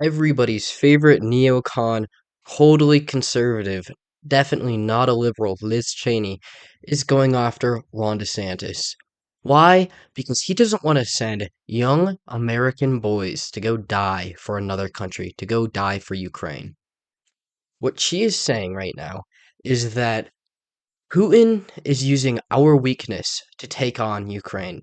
Everybody's favorite neocon, totally conservative, definitely not a liberal, Liz Cheney, is going after Ron DeSantis. Why? Because he doesn't want to send young American boys to go die for another country, to go die for Ukraine. What she is saying right now is that Putin is using our weakness to take on Ukraine.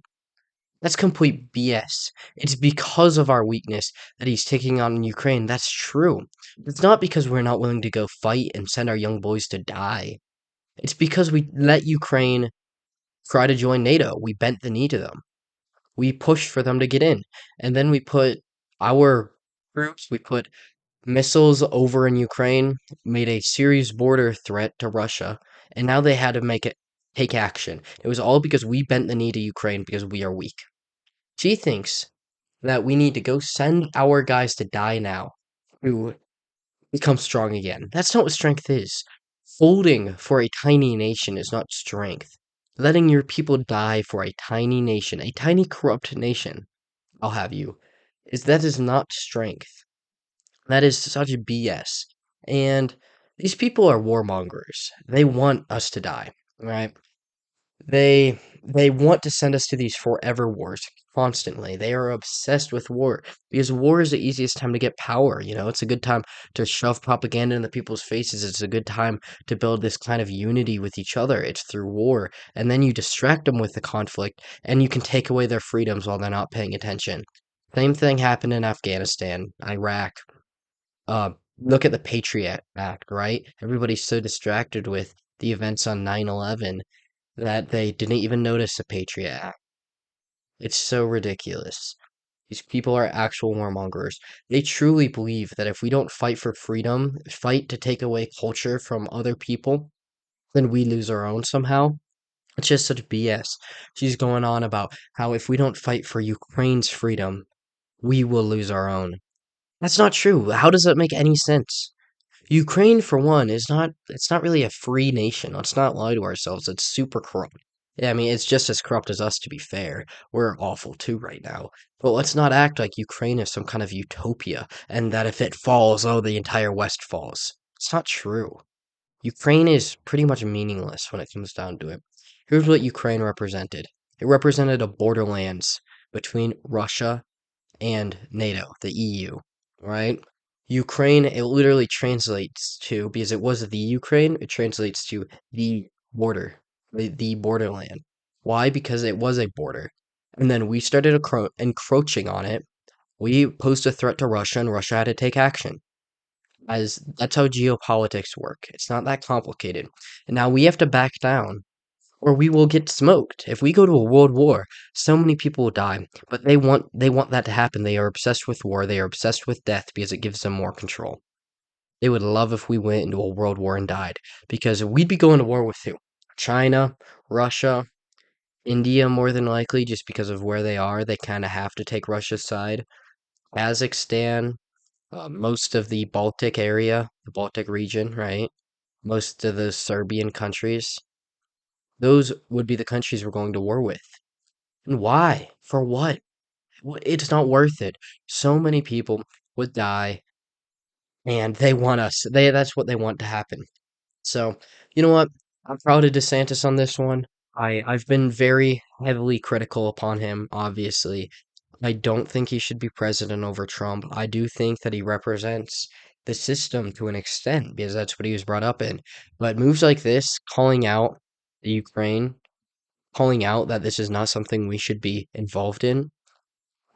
That's complete BS. It's because of our weakness that he's taking on Ukraine. That's true. It's not because we're not willing to go fight and send our young boys to die. It's because we let Ukraine try to join NATO. We bent the knee to them. We pushed for them to get in. And then we put our troops, we put missiles over in Ukraine, made a serious border threat to Russia, and now they had to take action. It was all because we bent the knee to Ukraine because we are weak. She thinks that we need to go send our guys to die now to become strong again. That's not what strength is. Folding for a tiny nation is not strength. Letting your people die for a tiny nation, a tiny corrupt nation, I'll have you, that is not strength. That is such BS. And these people are warmongers. They want us to die, right? They want to send us to these forever wars constantly. They are obsessed with war because war is the easiest time to get power. It's a good time to shove propaganda in the people's faces. It's a good time to build this kind of unity with each other. It's through war, and then you distract them with the conflict, and you can take away their freedoms while they're not paying attention. Same thing happened in Afghanistan, Iraq. Uh, Look at the Patriot Act, right? Everybody's so distracted with the events on 9/11 that they didn't even notice the Patriot Act. It's so ridiculous. These people are actual warmongers. They truly believe that if we don't fight for freedom, fight to take away culture from other people, then we lose our own somehow. It's just such BS. She's going on about how if we don't fight for Ukraine's freedom, we will lose our own. That's not true. How does that make any sense? Ukraine, for one, it's not really a free nation. Let's not lie to ourselves. It's super corrupt. Yeah, I mean, it's just as corrupt as us, to be fair. We're awful too right now. But let's not act like Ukraine is some kind of utopia and that if it falls, oh, the entire West falls. It's not true. Ukraine is pretty much meaningless when it comes down to it. Here's what Ukraine represented. It represented a borderlands between Russia and NATO, the EU, right? Ukraine, it literally translates to, because it was the Ukraine, it translates to the border, the borderland. Why? Because it was a border. And then we started encroaching on it. We posed a threat to Russia, and Russia had to take action. As that's how geopolitics work. It's not that complicated. And now we have to back down or we will get smoked. If we go to a world war, so many people will die. But they want that to happen. They are obsessed with war. They are obsessed with death because it gives them more control. They would love if we went into a world war and died because we'd be going to war with who? China, Russia, India more than likely just because of where they are. They kind of have to take Russia's side. Kazakhstan, most of the Baltic area, the Baltic region, right? Most of the Serbian countries. Those would be the countries we're going to war with. And why? For what? It's not worth it. So many people would die, and they want us. That's what they want to happen. So, you know what? I'm proud of DeSantis on this one. I've been very heavily critical upon him, obviously. I don't think he should be president over Trump. I do think that he represents the system to an extent because that's what he was brought up in. But moves like this, calling out the Ukraine, calling out that this is not something we should be involved in,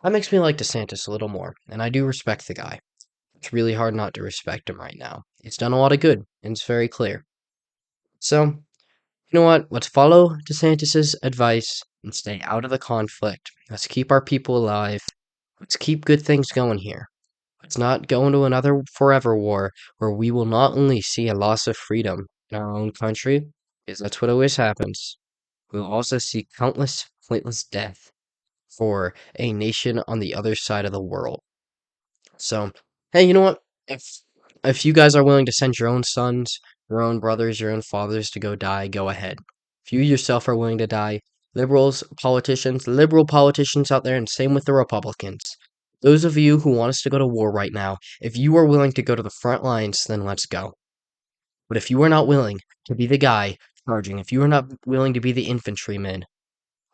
that makes me like DeSantis a little more, and I do respect the guy. It's really hard not to respect him right now. It's done a lot of good, and it's very clear. So, you know what? Let's follow DeSantis's advice and stay out of the conflict. Let's keep our people alive. Let's keep good things going here. Let's not go into another forever war where we will not only see a loss of freedom in our own country, because that's what always happens, we'll also see countless pointless death for a nation on the other side of the world. So, hey, you know what? If you guys are willing to send your own sons, your own brothers, your own fathers to go die, go ahead. If you yourself are willing to die, liberal politicians out there, and same with the Republicans. Those of you who want us to go to war right now, if you are willing to go to the front lines, then let's go. But if you are not willing to be the guy charging, if you are not willing to be the infantryman,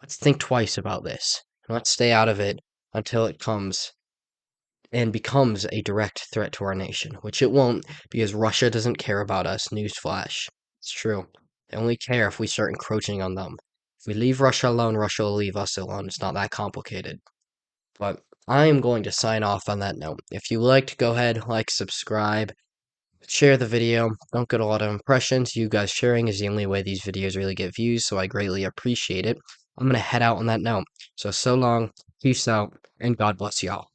let's think twice about this. And let's stay out of it until it comes and becomes a direct threat to our nation, which it won't because Russia doesn't care about us. Newsflash. It's true. They only care if we start encroaching on them. If we leave Russia alone, Russia will leave us alone. It's not that complicated. But I am going to sign off on that note. If you liked, go ahead, like, subscribe, share the video. Don't get a lot of impressions. You guys sharing is the only way these videos really get views, so I greatly appreciate it. I'm going to head out on that note. So long, peace out, and God bless y'all.